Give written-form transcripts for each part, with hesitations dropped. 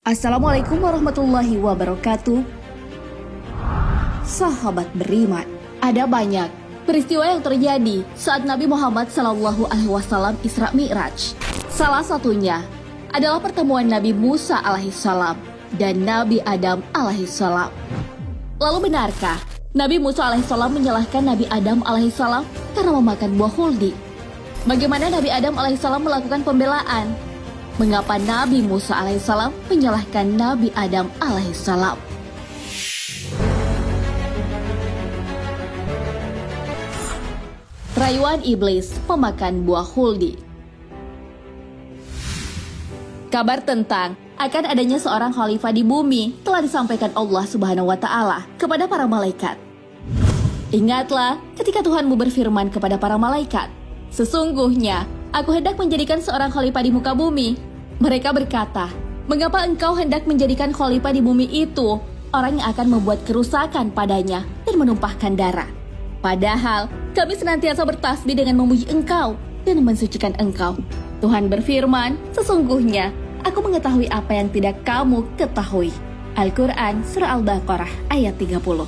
Assalamualaikum warahmatullahi wabarakatuh. Sahabat beriman, ada banyak peristiwa yang terjadi saat Nabi Muhammad SAW Isra Mi'raj. Salah satunya adalah pertemuan Nabi Musa alaihissalam dan Nabi Adam alaihissalam. Lalu benarkah Nabi Musa alaihissalam menyalahkan Nabi Adam alaihissalam karena memakan buah huldi? Bagaimana Nabi Adam alaihissalam melakukan pembelaan? Mengapa Nabi Musa alaihissalam menyalahkan Nabi Adam alaihissalam? Rayuan iblis pemakan buah huldi. Kabar tentang akan adanya seorang khalifah di bumi telah disampaikan Allah Subhanahu wa Ta'ala kepada para malaikat. Ingatlah ketika Tuhanmu berfirman kepada para malaikat, "Sesungguhnya Aku hendak menjadikan seorang khalifah di muka bumi." Mereka berkata, "Mengapa engkau hendak menjadikan khalifah di bumi itu orang yang akan membuat kerusakan padanya dan menumpahkan darah? Padahal kami senantiasa bertasbih dengan memuji engkau dan mensucikan engkau." Tuhan berfirman, "Sesungguhnya Aku mengetahui apa yang tidak kamu ketahui." Al-Quran Surah Al-Baqarah ayat 30.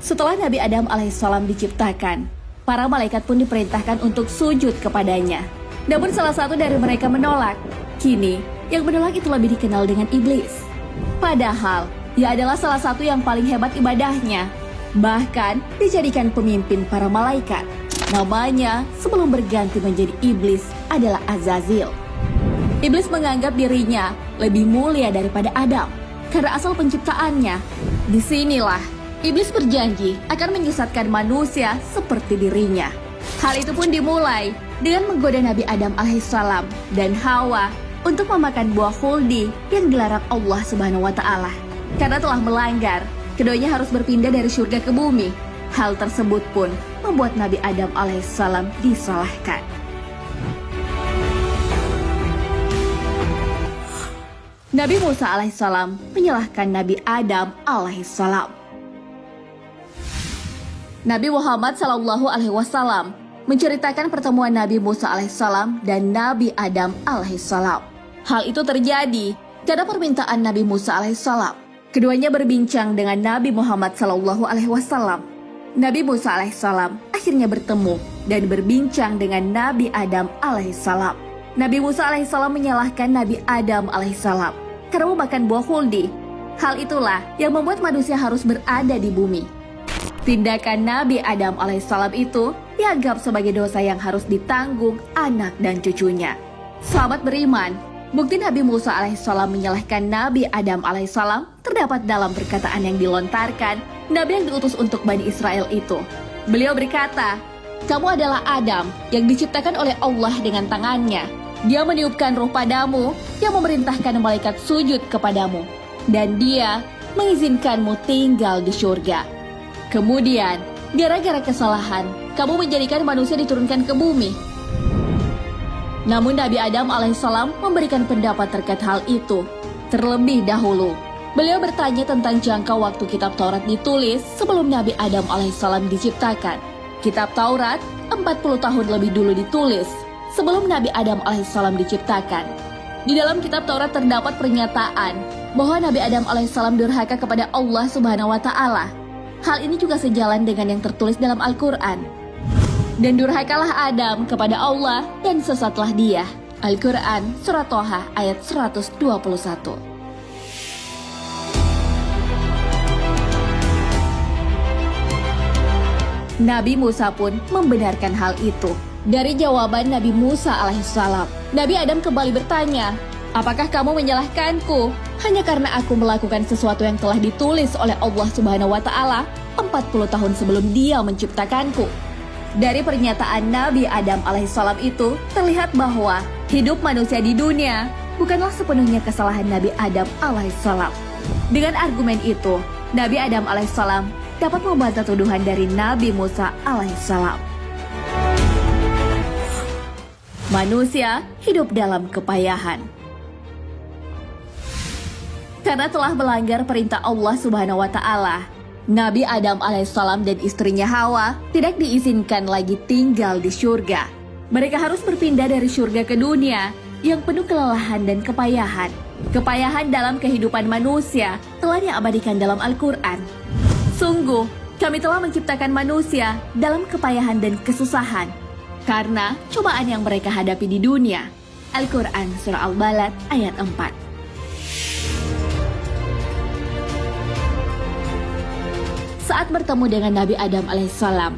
Setelah Nabi Adam alaihissalam diciptakan, para malaikat pun diperintahkan untuk sujud kepadanya. Namun salah satu dari mereka menolak. Kini, yang menolak itu lebih dikenal dengan iblis. Padahal, ia adalah salah satu yang paling hebat ibadahnya. Bahkan, dijadikan pemimpin para malaikat. Namanya, sebelum berganti menjadi iblis, adalah Azazil. Iblis menganggap dirinya lebih mulia daripada Adam karena asal penciptaannya. Disinilah Iblis berjanji akan menyesatkan manusia seperti dirinya. Hal itu pun dimulai dengan menggoda Nabi Adam alaihissalam dan Hawa untuk memakan buah huldi yang dilarang Allah Subhanahu wa Ta'ala. Karena telah melanggar, keduanya harus berpindah dari surga ke bumi. Hal tersebut pun membuat Nabi Adam alaihissalam disalahkan. Nabi Musa alaihissalam menyalahkan Nabi Adam alaihissalam. Nabi Muhammad SAW menceritakan pertemuan Nabi Musa alaihissalam dan Nabi Adam alaihissalam. Hal itu terjadi karena permintaan Nabi Musa alaihissalam. Keduanya berbincang dengan Nabi Muhammad SAW. Nabi Musa alaihissalam akhirnya bertemu dan berbincang dengan Nabi Adam alaihissalam. Nabi Musa alaihissalam menyalahkan Nabi Adam alaihissalam karena memakan buah huldi. Hal itulah yang membuat manusia harus berada di bumi. Tindakan Nabi Adam alaihissalam itu dianggap sebagai dosa yang harus ditanggung anak dan cucunya. Sahabat beriman, bukti Nabi Musa alaihissalam menyalahkan Nabi Adam alaihissalam terdapat dalam perkataan yang dilontarkan Nabi yang diutus untuk Bani Israel itu. Beliau berkata, "Kamu adalah Adam yang diciptakan oleh Allah dengan tangannya. Dia meniupkan ruh padamu yang memerintahkan malaikat sujud kepadamu. Dan dia mengizinkanmu tinggal di surga. Kemudian, gara-gara kesalahan, kamu menjadikan manusia diturunkan ke bumi." Namun Nabi Adam alaihissalam memberikan pendapat terkait hal itu. Terlebih dahulu, beliau bertanya tentang jangka waktu kitab Taurat ditulis sebelum Nabi Adam alaihissalam diciptakan. Kitab Taurat 40 tahun lebih dulu ditulis sebelum Nabi Adam alaihissalam diciptakan. Di dalam kitab Taurat terdapat pernyataan bahwa Nabi Adam alaihissalam durhaka kepada Allah Subhanahu wa Ta'ala. Hal ini juga sejalan dengan yang tertulis dalam Al-Quran. "Dan durhakalah Adam kepada Allah dan sesatlah dia." Al-Quran Surah Toha ayat 121. Nabi Musa pun membenarkan hal itu. Dari jawaban Nabi Musa alaihissalam, Nabi Adam kembali bertanya, "Apakah kamu menyalahkanku hanya karena aku melakukan sesuatu yang telah ditulis oleh Allah Subhanahu wa Ta'ala 40 tahun sebelum Dia menciptakanku?" Dari pernyataan Nabi Adam alaihissalam itu terlihat bahwa hidup manusia di dunia bukanlah sepenuhnya kesalahan Nabi Adam alaihissalam. Dengan argumen itu, Nabi Adam alaihissalam dapat membantah tuduhan dari Nabi Musa alaihissalam. Manusia hidup dalam kepayahan karena telah melanggar perintah Allah Subhanahu wa Ta'ala. Nabi Adam alaihissalam dan istrinya Hawa tidak diizinkan lagi tinggal di surga. Mereka harus berpindah dari surga ke dunia yang penuh kelelahan dan kepayahan. Kepayahan dalam kehidupan manusia telah diabadikan dalam Al-Quran. Sungguh, kami telah menciptakan manusia dalam kepayahan dan kesusahan karena cobaan yang mereka hadapi di dunia. Al-Quran Surah Al-Balad ayat 4. Saat bertemu dengan Nabi Adam alaihissalam,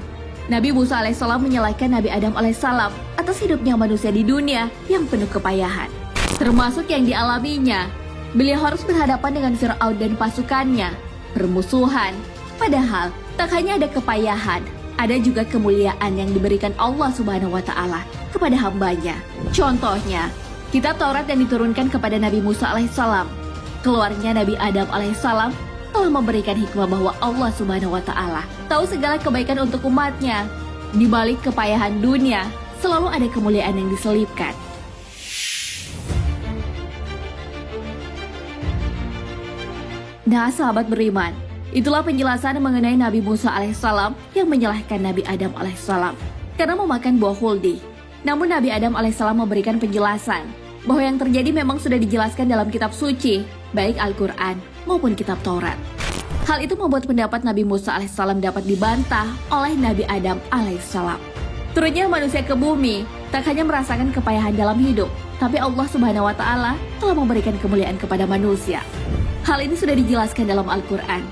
Nabi Musa alaihissalam menyalahkan Nabi Adam alaihissalam atas hidupnya manusia di dunia yang penuh kepayahan, termasuk yang dialaminya. Beliau harus berhadapan dengan Fir'aun dan pasukannya, bermusuhan. Padahal tak hanya ada kepayahan, ada juga kemuliaan yang diberikan Allah Subhanahu wa Ta'ala kepada hambanya. Contohnya, kitab Taurat yang diturunkan kepada Nabi Musa alaihissalam. Keluarnya Nabi Adam alaihissalam telah memberikan hikmah bahwa Allah Subhanahu wa Ta'ala tahu segala kebaikan untuk umatnya. Di balik kepayahan dunia, selalu ada kemuliaan yang diselipkan. Nah, sahabat beriman, itulah penjelasan mengenai Nabi Musa alaihissalam yang menyalahkan Nabi Adam alaihissalam karena memakan buah huldi. Namun Nabi Adam alaihissalam memberikan penjelasan bahwa yang terjadi memang sudah dijelaskan dalam kitab suci, baik Al-Quran maupun kitab Taurat. Hal itu membuat pendapat Nabi Musa alaihissalam dapat dibantah oleh Nabi Adam alaihissalam. Turunnya manusia ke bumi tak hanya merasakan kepayahan dalam hidup, tapi Allah Subhanahu wa Ta'ala telah memberikan kemuliaan kepada manusia. Hal ini sudah dijelaskan dalam Al-Quran.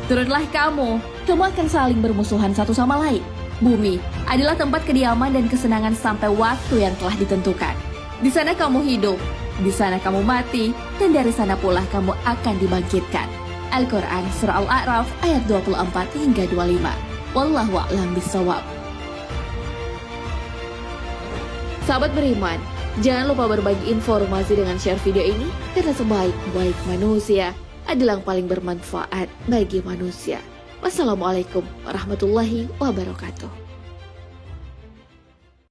Turunlah kamu akan saling bermusuhan satu sama lain. Bumi adalah tempat kediaman dan kesenangan sampai waktu yang telah ditentukan. Di sana kamu hidup, di sana kamu mati, dan dari sana pula kamu akan dibangkitkan. Al-Quran Surah Al-A'raf ayat 24 hingga 25. Wallahu a'lam bishawab. Sahabat beriman, jangan lupa berbagi informasi dengan share video ini karena sebaik-baik manusia adalah yang paling bermanfaat bagi manusia. Wassalamualaikum warahmatullahi wabarakatuh.